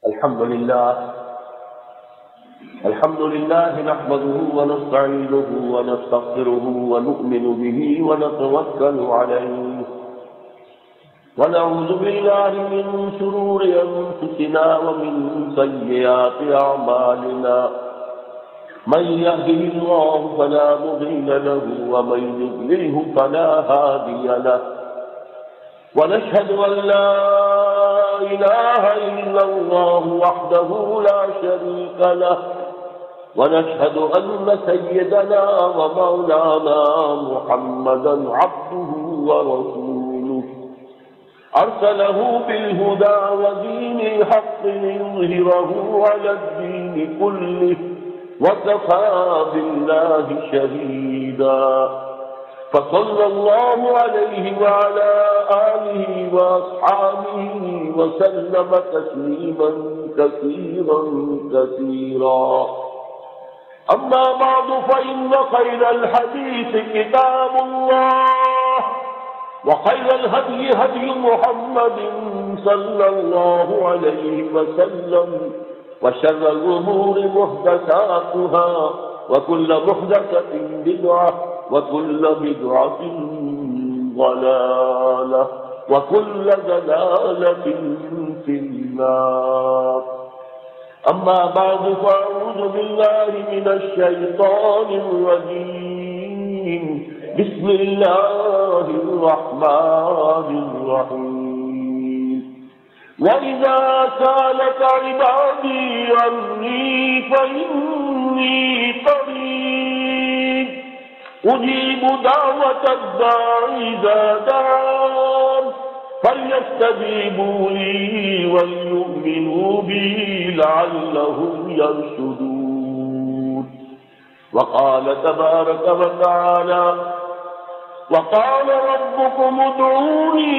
الحمد لله نحمده ونستعينه ونستغفره ونؤمن به ونتوكل عليه ونعوذ بالله من شرور أنفسنا ومن سيئات أعمالنا من يهده الله فلا مضل له ومن يضلله فلا هادي له ونشهد أن لا إله إلا الله وحده لا شريك له ونشهد أن سيدنا ومولانا محمدا عبده ورسوله أرسله بالهدى ودين الحق ليظهره على الدين كله وكفى بالله شهيدا فصلى الله عليه وعلى آله وأصحابه وسلم تسليما كثيرا كثيرا أما بعد فإن خير الحديث كتاب الله وخير الهدي هدي محمد صلى الله عليه وسلم وشر الأمور محدثاتها وكل محدثة بدعة وكل بدعة ضلالة وكل ضلالة في النار. أما بعد فأعوذ بالله من الشيطان الرجيم. بسم الله الرحمن الرحيم. وإذا سألك عبادي عني فإني قريب أجيب دعوة الداعي إذا دعان فليستجيبوا لي وليؤمنوا بي لعلهم يرشدون. وقال تبارك وتعالى وقال ربكم ادعوني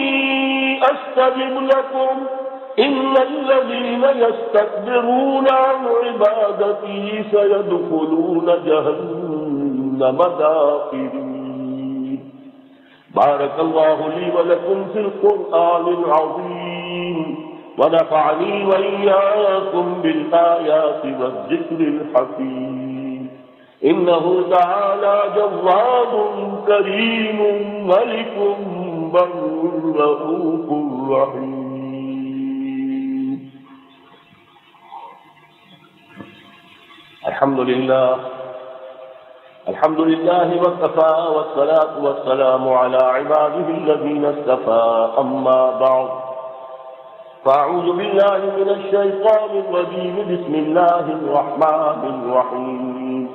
أستجب لكم إن الذين يستكبرون عن عبادتي سيدخلون جهنم داخرين. بارك الله لي ولكم في القرآن العظيم ونفعني وإياكم بالآيات والذكر الحكيم. إنه تعالى جواد كريم ملك بر رؤوف رحيم. الحمد لله وكفى والصلاة والسلام على عباده الذين اصطفى. أما بعد فأعوذ بالله من الشيطان الرجيم. بسم الله الرحمن الرحيم.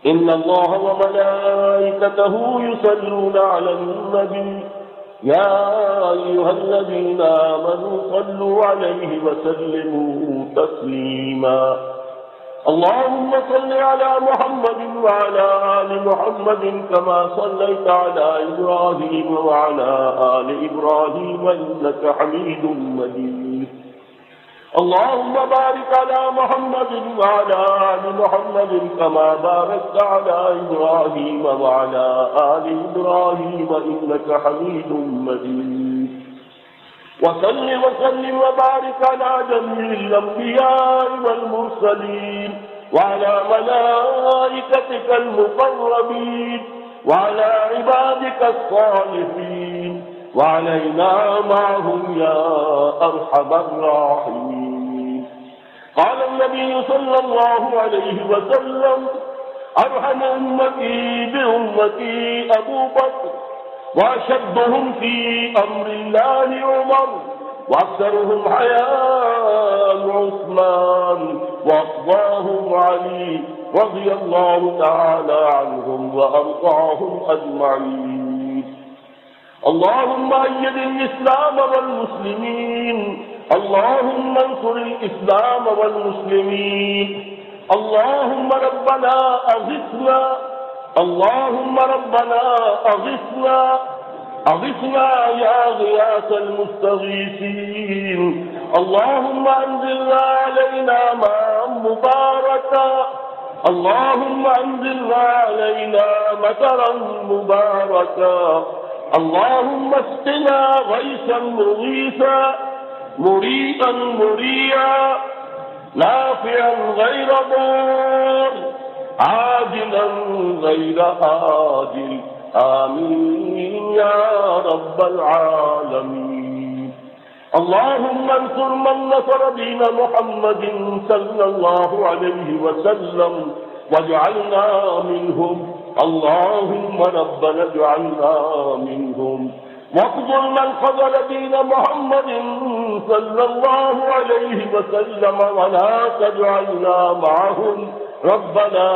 إن الله وملائكته يصلون على النبي يا أيها الذين آمنوا صلوا عليه وسلموا تسليما. اللهم صل على محمد وعلى آل محمد كما صليت على إبراهيم وعلى آل إبراهيم إنك حميد مجيد. اللهم بارك على محمد وعلى آل محمد كما باركت على إبراهيم وعلى آل إبراهيم إنك حميد مجيد. وسلم وبارك على جميع الأنبياء والمرسلين وعلى ملائكتك المقربين وعلى عبادك الصالحين وعلينا معهم يا أرحم الراحمين. قال النبي صلى الله عليه وسلم أرحم أمتي بأمتي أبو بكر وأشدهم في أمر الله عمر وأكثرهم حياء عثمان وأفضاهم علي رضي الله تعالى عنهم وأرضاهم أجمعين. اللهم أيد الإسلام والمسلمين. اللهم انصر الإسلام والمسلمين. اللهم ربنا أغثنا. اللهم ربنا أغثنا أغثنا يا غياث المستغيثين. اللهم أنزلنا علينا ماء مباركا. اللهم أنزلنا علينا مطرا مباركا. اللهم اسقنا غيثا مغيثا مريئا مريعا نافعا غير ضار عاجلا غير آجل آمين يا رب العالمين. اللهم انصر من نصر دين محمد صلى الله عليه وسلم واجعلنا منهم. اللهم ربنا اجعلنا منهم. واخذل من خذل دين محمد صلى الله عليه وسلم ولا تجعلنا معهم. ربنا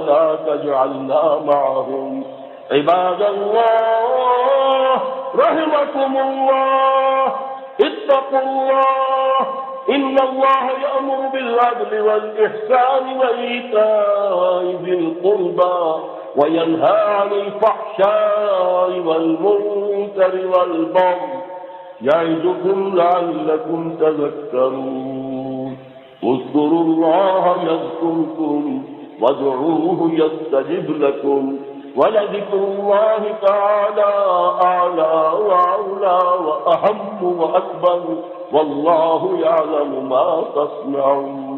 لا تجعلنا معهم. عباد الله رحمكم الله، اتقوا الله. إن الله يأمر بالعدل والإحسان وإيتاء ذي القربى وينهى عن الفحشاء والمنكر والبغي يعظكم لعلكم تذكرون. اذكروا الله يذكركم وادعوه يستجب لكم ولذكر الله تعالى أعلى وأولى وأهم وأكبر والله يعلم ما تصنعون.